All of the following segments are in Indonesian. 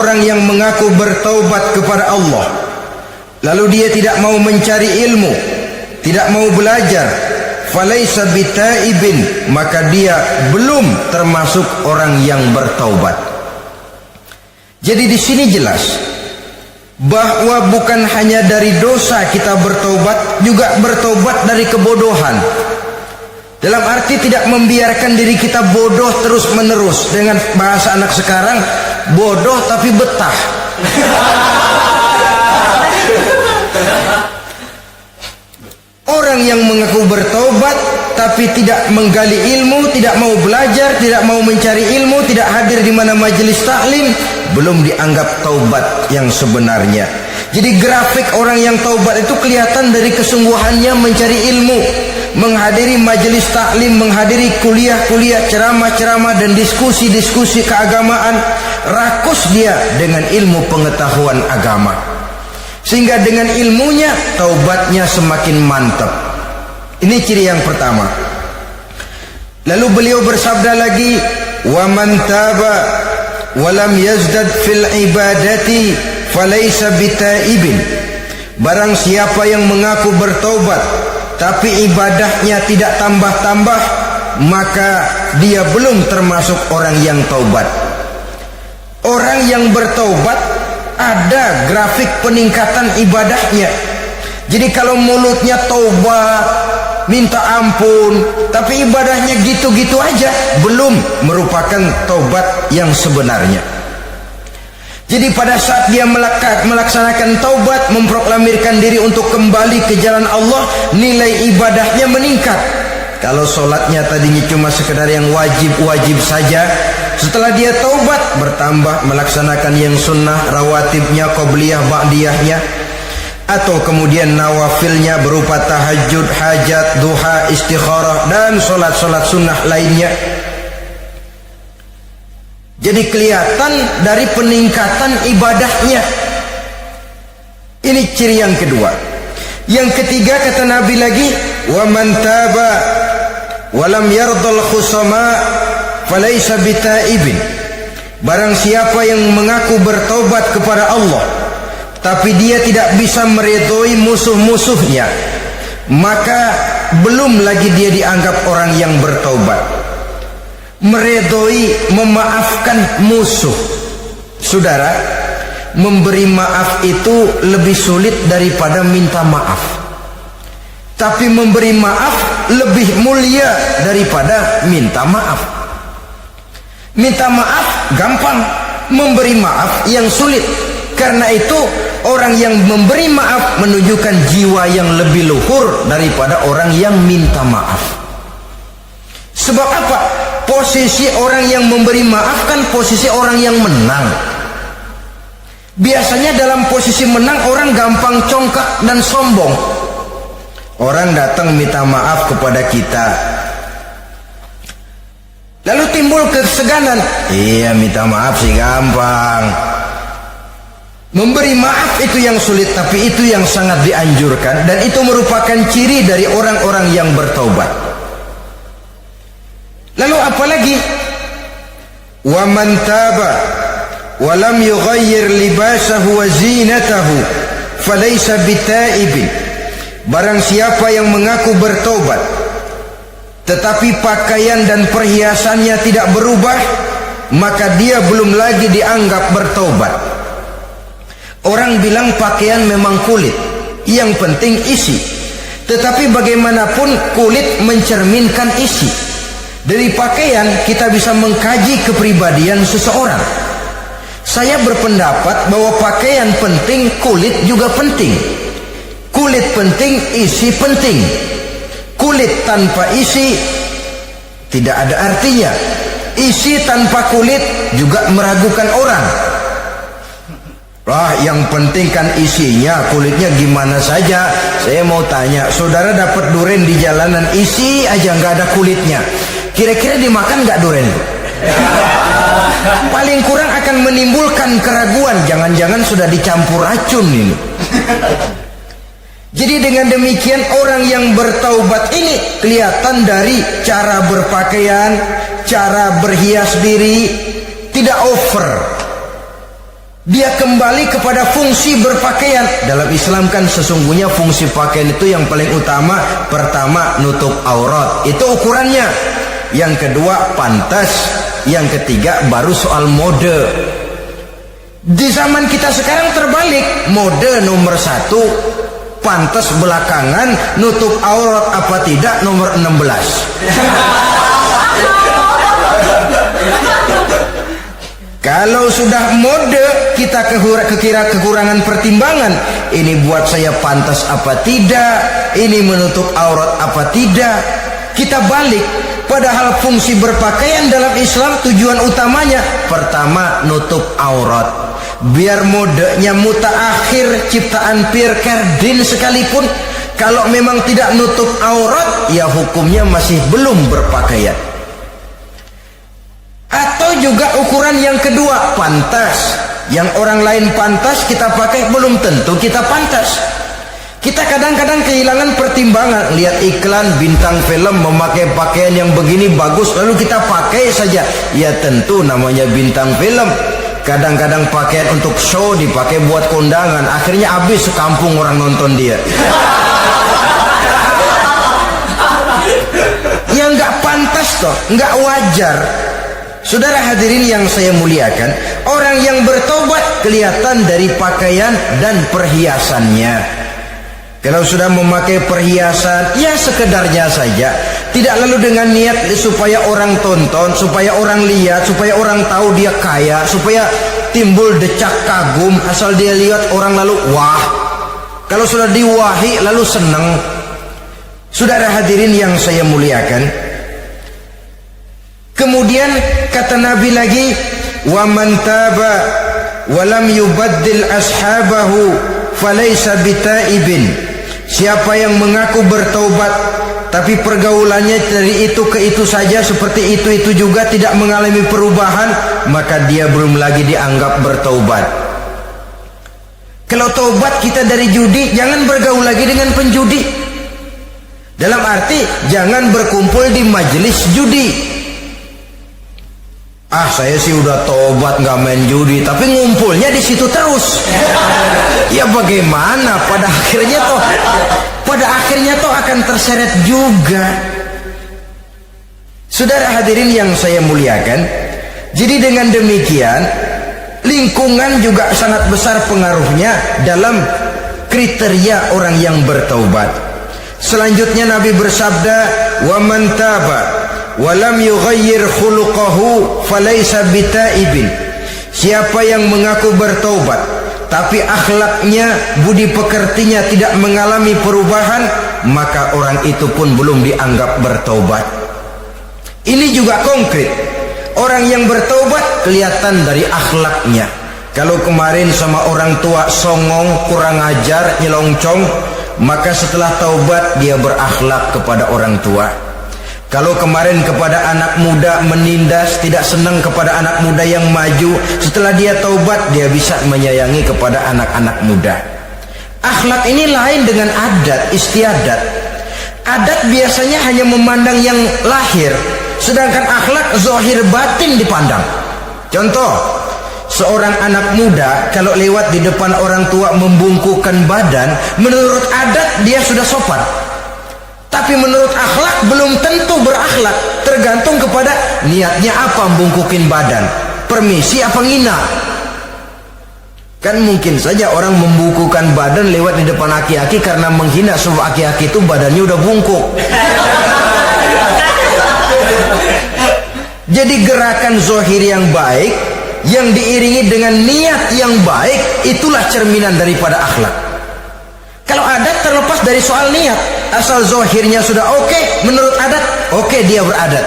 Orang yang mengaku bertaubat kepada Allah, lalu dia tidak mau mencari ilmu, tidak mau belajar, falaisa bitaibin, maka dia belum termasuk orang yang bertaubat. Jadi di sini jelas bahwa bukan hanya dari dosa kita bertaubat, juga bertaubat dari kebodohan. Dalam arti tidak membiarkan diri kita bodoh terus menerus. Dengan bahasa anak sekarang, bodoh tapi betah. Orang yang mengaku bertaubat tapi tidak menggali ilmu, tidak mau belajar, tidak mau mencari ilmu, tidak hadir di mana majelis taklim, belum dianggap taubat yang sebenarnya. Jadi grafik orang yang taubat itu kelihatan dari kesungguhannya mencari ilmu, menghadiri majelis taklim, menghadiri kuliah-kuliah, ceramah-ceramah dan diskusi-diskusi keagamaan. Rakus dia dengan ilmu pengetahuan agama, sehingga dengan ilmunya taubatnya semakin mantap. Ini ciri yang pertama. Lalu beliau bersabda lagi, wa man taba wa lam yazdad fil ibadati falaysa bitaibin. Barang siapa yang mengaku bertaubat tapi ibadahnya tidak tambah-tambah, maka dia belum termasuk orang yang taubat. Orang yang bertaubat ada grafik peningkatan ibadahnya. Jadi kalau mulutnya taubat, minta ampun, tapi ibadahnya gitu-gitu aja, belum merupakan taubat yang sebenarnya. Jadi pada saat dia melaksanakan taubat, memproklamirkan diri untuk kembali ke jalan Allah, nilai ibadahnya meningkat. Kalau sholatnya tadinya cuma sekedar yang wajib-wajib saja, setelah dia taubat bertambah melaksanakan yang sunnah, rawatibnya, qobliyah, ba'diyahnya, atau kemudian nawafilnya berupa tahajud, hajat, duha, istikharah, dan sholat-sholat sunnah lainnya. Jadi kelihatan dari peningkatan ibadahnya. Ini ciri yang kedua. Yang ketiga kata Nabi lagi, wa man taba wa lam yardal khusama falaysa bitaibin. Barang siapa yang mengaku bertaubat kepada Allah tapi dia tidak bisa meridhoi musuh-musuhnya, maka belum lagi dia dianggap orang yang bertaubat. Meridhoi, memaafkan musuh. Saudara, memberi maaf itu lebih sulit daripada minta maaf. Tapi memberi maaf lebih mulia daripada minta maaf. Minta maaf gampang, memberi maaf yang sulit. Karena itu orang yang memberi maaf menunjukkan jiwa yang lebih luhur daripada orang yang minta maaf. Sebab apa? Posisi orang yang memberi maaf kan posisi orang yang menang. Biasanya dalam posisi menang orang gampang congkak dan sombong. Orang datang minta maaf kepada kita, lalu timbul keseganan. Iya, minta maaf sih gampang. Memberi maaf itu yang sulit, tapi itu yang sangat dianjurkan, dan itu merupakan ciri dari orang-orang yang bertaubat. Lalu apalagi? Wa man taba wa lam yughayyir libasahu wa zinatahu falaysa bitaibin. Barang siapa yang mengaku bertaubat tetapi pakaian dan perhiasannya tidak berubah, maka dia belum lagi dianggap bertaubat. Orang bilang pakaian memang kulit, yang penting isi. Tetapi bagaimanapun kulit mencerminkan isi. Dari pakaian kita bisa mengkaji kepribadian seseorang. Saya berpendapat bahwa pakaian penting, kulit juga penting. Kulit penting, isi penting. Kulit tanpa isi tidak ada artinya. Isi tanpa kulit juga meragukan orang. Wah, yang penting kan isinya, kulitnya gimana saja. Saya mau tanya, saudara dapat duren di jalanan, isi aja nggak ada kulitnya, kira-kira dimakan nggak duren? Paling kurang akan menimbulkan keraguan, jangan-jangan sudah dicampur racun ini. Jadi dengan demikian orang yang bertaubat ini kelihatan dari cara berpakaian, cara berhias diri, tidak over. Dia kembali kepada fungsi berpakaian. Dalam Islam kan sesungguhnya fungsi pakaian itu yang paling utama. Pertama, nutup aurat, itu ukurannya. Yang kedua, pantas. Yang ketiga, baru soal mode. Di zaman kita sekarang terbalik. Mode nomor 1, pantas belakangan, nutup aurat apa tidak nomor 16. Kalau sudah mode, kita kekurangan pertimbangan. Ini buat saya pantas apa tidak, ini menutup aurat apa tidak. Kita balik. Padahal fungsi berpakaian dalam Islam tujuan utamanya pertama, nutup aurat. Biar modenya mutaakhir, ciptaan Pierre Cardin sekalipun, kalau memang tidak nutup aurat, ya hukumnya masih belum berpakaian. Atau juga ukuran yang kedua, pantas. Yang orang lain pantas kita pakai, belum tentu kita pantas. Kita kadang-kadang kehilangan pertimbangan. Lihat iklan bintang film memakai pakaian yang begini bagus, lalu kita pakai saja. Ya tentu namanya bintang film. Kadang-kadang pakaian untuk show dipakai buat kondangan, akhirnya habis sekampung orang nonton dia. Ya nggak pantas toh, nggak wajar. Saudara hadirin yang saya muliakan, orang yang bertobat kelihatan dari pakaian dan perhiasannya. Kalau sudah memakai perhiasan, ya sekedarnya saja, tidak lalu dengan niat supaya orang tonton, supaya orang lihat, supaya orang tahu dia kaya, supaya timbul decak kagum. Asal dia lihat orang lalu wah, kalau sudah diwahi lalu senang. Saudara hadirin yang saya muliakan, kemudian kata Nabi lagi, wa man taba wa lam yubaddil ashabahu falaysa bitaibin. Siapa yang mengaku bertaubat tapi pergaulannya dari itu ke itu saja, seperti itu juga, tidak mengalami perubahan, maka dia belum lagi dianggap bertaubat. Kalau taubat kita dari judi, jangan bergaul lagi dengan penjudi. Dalam arti jangan berkumpul di majelis judi. Ah, saya sih udah tobat nggak main judi, tapi ngumpulnya di situ terus. Ya bagaimana? Pada akhirnya toh akan terseret juga. Saudara hadirin yang saya muliakan, jadi dengan demikian lingkungan juga sangat besar pengaruhnya dalam kriteria orang yang bertaubat. Selanjutnya Nabi bersabda, wa man taba walam yughayyir khuluquhu falaysa bitaibin. Siapa yang mengaku bertaubat tapi akhlaknya, budi pekertinya tidak mengalami perubahan, maka orang itu pun belum dianggap bertaubat. Ini juga konkret. Orang yang bertaubat kelihatan dari akhlaknya. Kalau kemarin sama orang tua songong, kurang ajar, nyelongcong, maka setelah taubat dia berakhlak kepada orang tua. Kalau kemarin kepada anak muda menindas, tidak senang kepada anak muda yang maju, setelah dia taubat dia bisa menyayangi kepada anak-anak muda. Akhlak ini lain dengan adat, istiadat. Adat biasanya hanya memandang yang lahir, sedangkan akhlak zahir batin dipandang. Contoh, seorang anak muda kalau lewat di depan orang tua membungkukkan badan, menurut adat dia sudah sopan. Tapi menurut akhlak belum tentu berakhlak, tergantung kepada niatnya apa membungkukin badan, permisi apa ngina. Kan mungkin saja orang membungkukkan badan lewat di depan aki-aki karena menghina sebab aki-aki itu badannya udah bungkuk. Jadi gerakan zahir yang baik yang diiringi dengan niat yang baik, itulah cerminan daripada akhlak. Kalau adat terlepas dari soal niat, asal zahirnya sudah oke, menurut adat oke, dia beradat.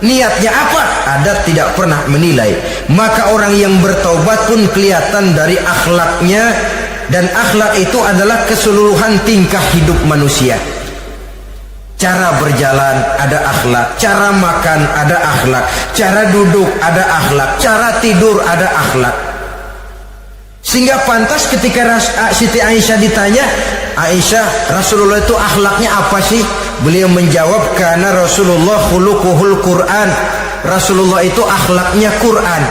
Niatnya apa? Adat tidak pernah menilai. Maka orang yang bertaubat pun kelihatan dari akhlaknya, dan akhlak itu adalah keseluruhan tingkah hidup manusia. Cara berjalan ada akhlak, cara makan ada akhlak, cara duduk ada akhlak, cara tidur ada akhlak. Sehingga pantas ketika Siti Aisyah ditanya, Aisyah, Rasulullah itu akhlaknya apa sih? Beliau menjawab, karena Rasulullah khuluquhul Quran. Rasulullah itu akhlaknya Quran.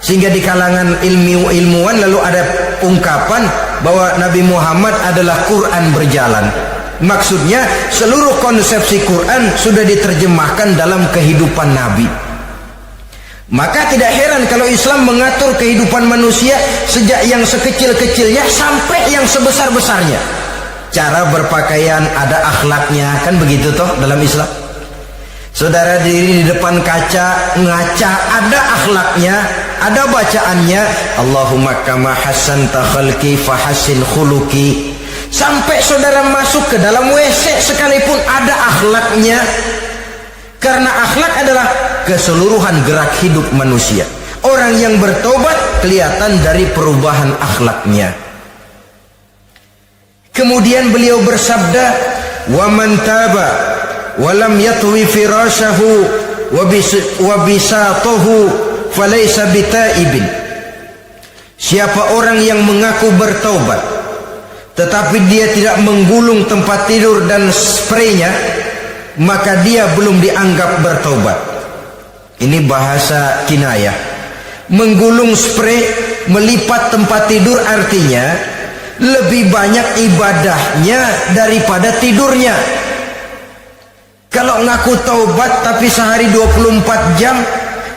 Sehingga di kalangan ilmuwan lalu ada ungkapan bahwa Nabi Muhammad adalah Quran berjalan. Maksudnya seluruh konsepsi Quran sudah diterjemahkan dalam kehidupan Nabi. Maka tidak heran kalau Islam mengatur kehidupan manusia sejak yang sekecil-kecilnya sampai yang sebesar-besarnya. Cara berpakaian ada akhlaknya, kan begitu toh dalam Islam. Saudara diri di depan kaca ngaca, ada akhlaknya, ada bacaannya. Allahumma kama hasanta khalqi fahassin khuluqi. Sampai saudara masuk ke dalam WC sekalipun ada akhlaknya. Karena akhlak adalah keseluruhan gerak hidup manusia. Orang yang bertobat kelihatan dari perubahan akhlaknya. Kemudian beliau bersabda, "Wa man taba wa lam yatwi firashahu wa bisatahu falaysa bitaibin." Siapa orang yang mengaku bertaubat tetapi dia tidak menggulung tempat tidur dan spraynya, maka dia belum dianggap bertaubat. Ini bahasa kinayah. Menggulung spray, melipat tempat tidur artinya lebih banyak ibadahnya daripada tidurnya. Kalau ngaku taubat tapi sehari 24 jam,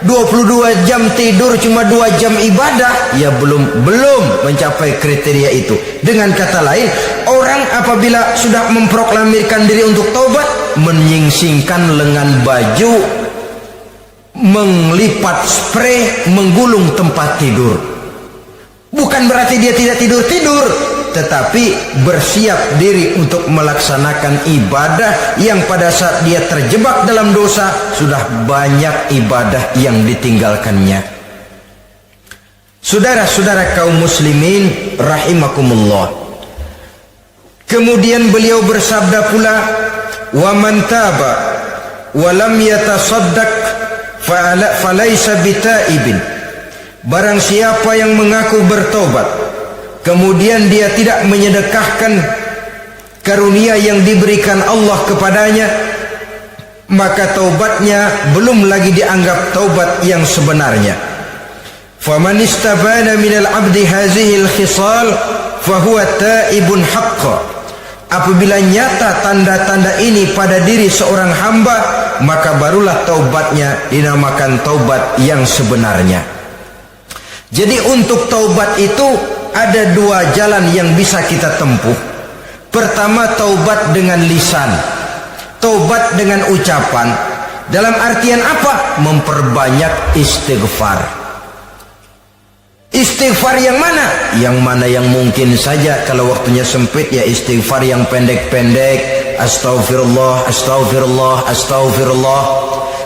22 jam tidur, cuma 2 jam ibadah, ya belum mencapai kriteria itu. Dengan kata lain, orang apabila sudah memproklamirkan diri untuk taubat, menyingsingkan lengan baju, melipat spray, menggulung tempat tidur. Bukan berarti dia tidak tidur-tidur, tetapi bersiap diri untuk melaksanakan ibadah yang pada saat dia terjebak dalam dosa sudah banyak ibadah yang ditinggalkannya. Saudara-saudara kaum muslimin rahimakumullah. Kemudian beliau bersabda pula, "Wa man taba wa lam yatasaddaq falaysa bitaibin." Barang siapa yang mengaku bertobat kemudian dia tidak menyedekahkan karunia yang diberikan Allah kepadanya, maka taubatnya belum lagi dianggap taubat yang sebenarnya. Faman istabana minal abdi hazihil khisal fahuwa taibun haqqa. Apabila nyata tanda-tanda ini pada diri seorang hamba, maka barulah taubatnya dinamakan taubat yang sebenarnya. Jadi untuk taubat itu ada 2 jalan yang bisa kita tempuh. Pertama, taubat dengan lisan, taubat dengan ucapan. Dalam artian apa? Memperbanyak istighfar. Istighfar yang mana? Yang mana yang mungkin saja. Kalau waktunya sempit ya istighfar yang pendek-pendek. Astaghfirullah, astaghfirullah, astaghfirullah.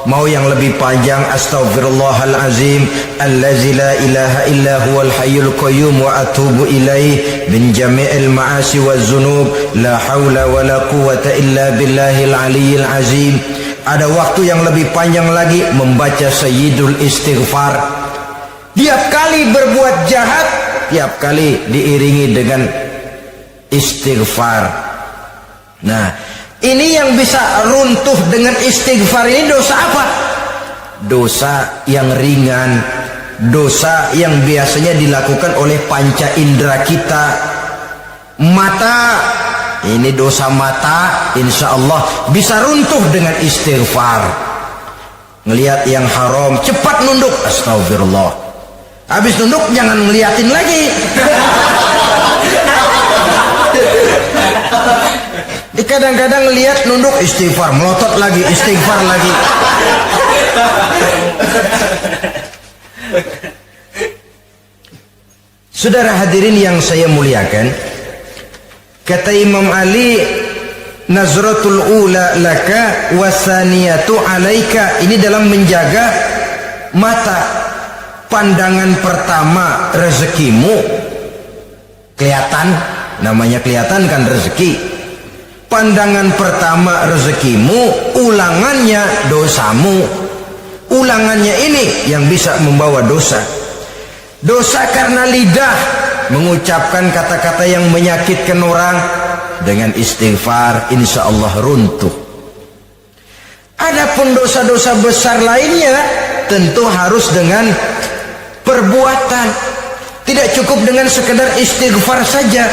Mau yang lebih panjang, astaghfirullahalazim allazi la ilaha illa huwal hayyul qayyum wa atubu ilaih min jami'il ma'asi waz zunub la haula wala quwwata illa billahil aliyyil azim. Ada waktu yang lebih panjang lagi membaca sayyidul istighfar. Tiap kali berbuat jahat, tiap kali diiringi dengan istighfar. Nah, ini yang bisa runtuh dengan istighfar ini dosa apa? Dosa yang ringan, dosa yang biasanya dilakukan oleh panca indera kita. Mata, ini dosa mata, insya Allah bisa runtuh dengan istighfar. Ngelihat yang haram, cepat nunduk, astagfirullah. Habis nunduk jangan ngeliatin lagi. Kadang-kadang lihat nunduk istighfar, melotot lagi, istighfar lagi. Saudara hadirin yang saya muliakan, kata Imam Ali, nazratul ula laka wasaniyatu alaika. Ini dalam menjaga mata. Pandangan pertama rezekimu, kelihatan, namanya kelihatan kan rezeki. Pandangan pertama rezekimu, ulangannya dosamu. Ulangannya ini yang bisa membawa dosa. Dosa karena lidah, mengucapkan kata-kata yang menyakitkan orang. Dengan istighfar insya Allah runtuh. Adapun dosa-dosa besar lainnya tentu harus dengan perbuatan. Tidak cukup dengan sekedar istighfar saja.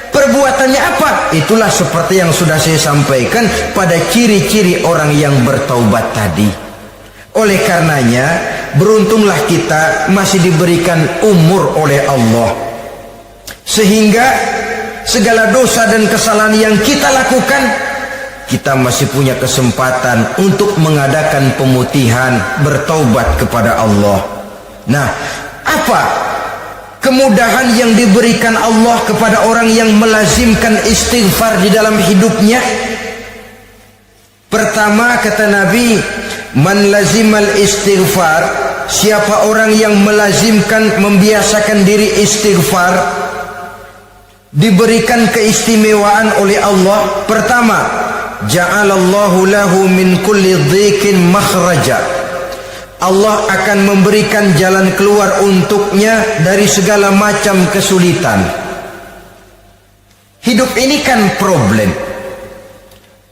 Perbuatannya apa? Itulah seperti yang sudah saya sampaikan pada ciri-ciri orang yang bertaubat tadi. Oleh karenanya, beruntunglah kita masih diberikan umur oleh Allah, sehingga segala dosa dan kesalahan yang kita lakukan, kita masih punya kesempatan untuk mengadakan pemutihan, bertaubat kepada Allah. Nah, apa kemudahan yang diberikan Allah kepada orang yang melazimkan istighfar di dalam hidupnya? Pertama, kata Nabi, man lazimal istighfar, siapa orang yang melazimkan, membiasakan diri istighfar, diberikan keistimewaan oleh Allah. Pertama, ja'alallahu lahu min kulli dhiqin makhraja, Allah akan memberikan jalan keluar untuknya dari segala macam kesulitan. Hidup ini kan problem.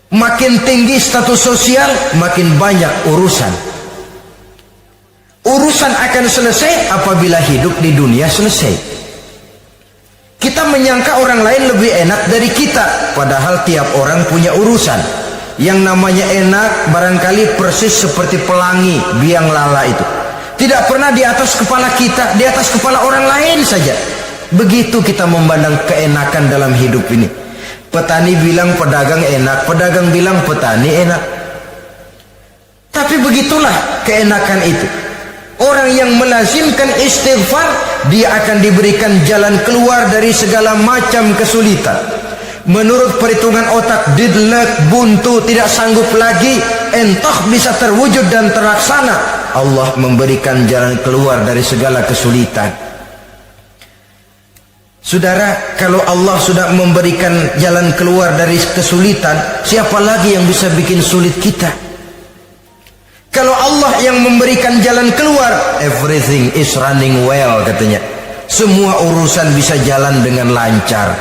Makin tinggi status sosial, makin banyak urusan. Urusan akan selesai apabila hidup di dunia selesai. Kita menyangka orang lain lebih enak dari kita, padahal tiap orang punya urusan. Yang namanya enak barangkali persis seperti pelangi biang lala itu, tidak pernah di atas kepala kita, di atas kepala orang lain saja. Begitu kita memandang keenakan dalam hidup ini. Petani bilang pedagang enak, pedagang bilang petani enak. Tapi begitulah keenakan itu. Orang yang melazimkan istighfar, dia akan diberikan jalan keluar dari segala macam kesulitan. Menurut perhitungan otak, didlek, buntu, tidak sanggup lagi, entah bisa terwujud dan terlaksana, Allah memberikan jalan keluar dari segala kesulitan. Saudara, kalau Allah sudah memberikan jalan keluar dari kesulitan, siapa lagi yang bisa bikin sulit kita? Kalau Allah yang memberikan jalan keluar, everything is running well, katanya. Semua urusan bisa jalan dengan lancar.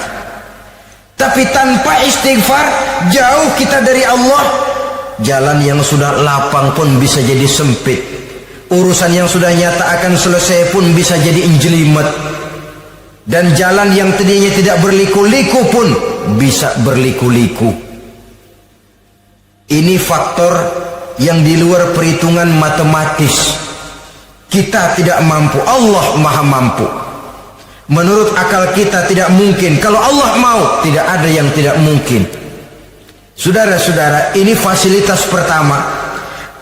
Tapi tanpa istighfar, jauh kita dari Allah. Jalan yang sudah lapang pun bisa jadi sempit. Urusan yang sudah nyata akan selesai pun bisa jadi injelimet. Dan jalan yang tadinya tidak berliku-liku pun bisa berliku-liku. Ini faktor yang di luar perhitungan matematis. Kita tidak mampu, Allah maha mampu. Menurut akal kita tidak mungkin. Kalau Allah mau, tidak ada yang tidak mungkin. Saudara-saudara, ini fasilitas pertama.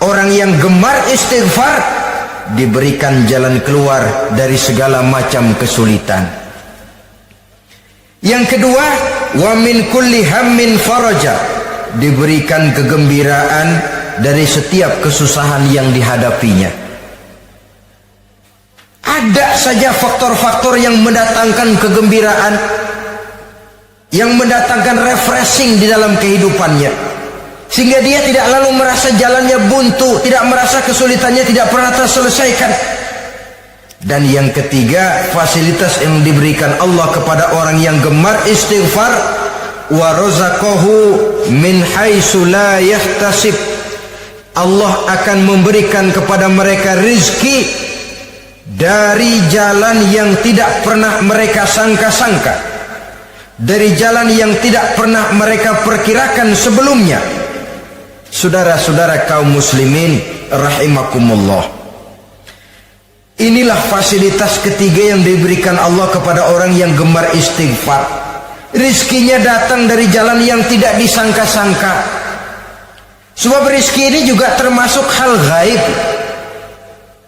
Orang yang gemar istighfar diberikan jalan keluar dari segala macam kesulitan. Yang kedua, wa min kulli hammin faraja, diberikan kegembiraan dari setiap kesusahan yang dihadapinya. Ada saja faktor-faktor yang mendatangkan kegembiraan, yang mendatangkan refreshing di dalam kehidupannya, sehingga dia tidak lalu merasa jalannya buntu, tidak merasa kesulitannya tidak pernah terselesaikan. Dan yang ketiga, fasilitas yang diberikan Allah kepada orang yang gemar istighfar, wa razaqahu min haitsu la yahtasib, Allah akan memberikan kepada mereka rizki dari jalan yang tidak pernah mereka sangka-sangka, dari jalan yang tidak pernah mereka perkirakan sebelumnya. Saudara-saudara kaum muslimin rahimakumullah, inilah fasilitas ketiga yang diberikan Allah kepada orang yang gemar istighfar. Rizkinya datang dari jalan yang tidak disangka-sangka. Sebab rizki ini juga termasuk hal gaib.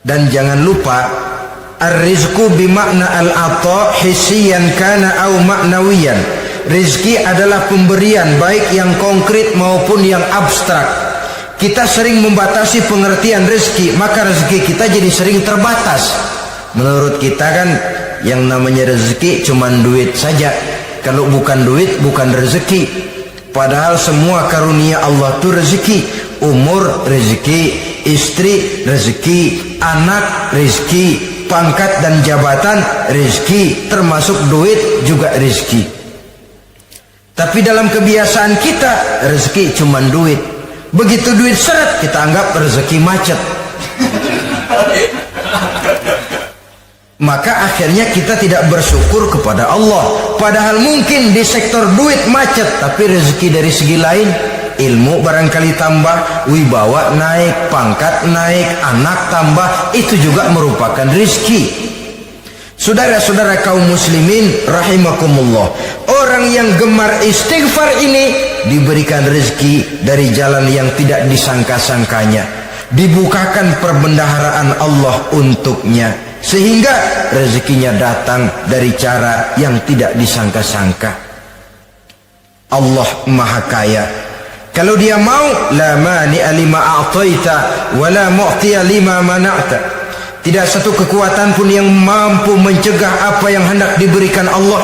Dan jangan lupa, ar-rizku bimakna al-ata hissiyan kana au ma'nawiyan. Rizki adalah pemberian, baik yang konkret maupun yang abstrak. Kita sering membatasi pengertian rezeki, maka rezeki kita jadi sering terbatas. Menurut kita kan yang namanya rezeki cuma duit saja. Kalau bukan duit bukan rezeki. Padahal semua karunia Allah itu rezeki. Umur rezeki, istri rezeki, anak rezeki, pangkat dan jabatan rezeki, termasuk duit juga rezeki. Tapi dalam kebiasaan kita, rezeki cuma duit. Begitu duit seret, kita anggap rezeki macet. Maka akhirnya kita tidak bersyukur kepada Allah. Padahal mungkin di sektor duit macet, tapi rezeki dari segi lain, ilmu barangkali tambah, wibawa naik, pangkat naik, anak tambah, itu juga merupakan rezeki. Saudara-saudara kaum muslimin rahimakumullah, orang yang gemar istighfar ini diberikan rezeki dari jalan yang tidak disangka-sangkanya, dibukakan perbendaharaan Allah untuknya, sehingga rezekinya datang dari cara yang tidak disangka-sangka. Allah Maha Kaya. Kalau dia mau, la mani'a lima a'taita wa la mu'tiya lima mana'ta. Tidak satu kekuatan pun yang mampu mencegah apa yang hendak diberikan Allah,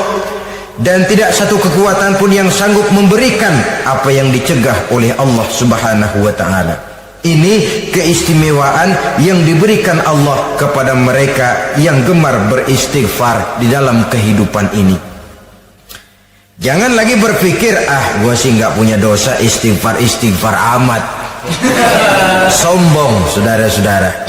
dan tidak satu kekuatan pun yang sanggup memberikan apa yang dicegah oleh Allah Subhanahu wa ta'ala. Ini keistimewaan yang diberikan Allah kepada mereka yang gemar beristighfar di dalam kehidupan ini. Jangan lagi berpikir, gua sih nggak punya dosa, istighfar amat. Sombong, saudara-saudara.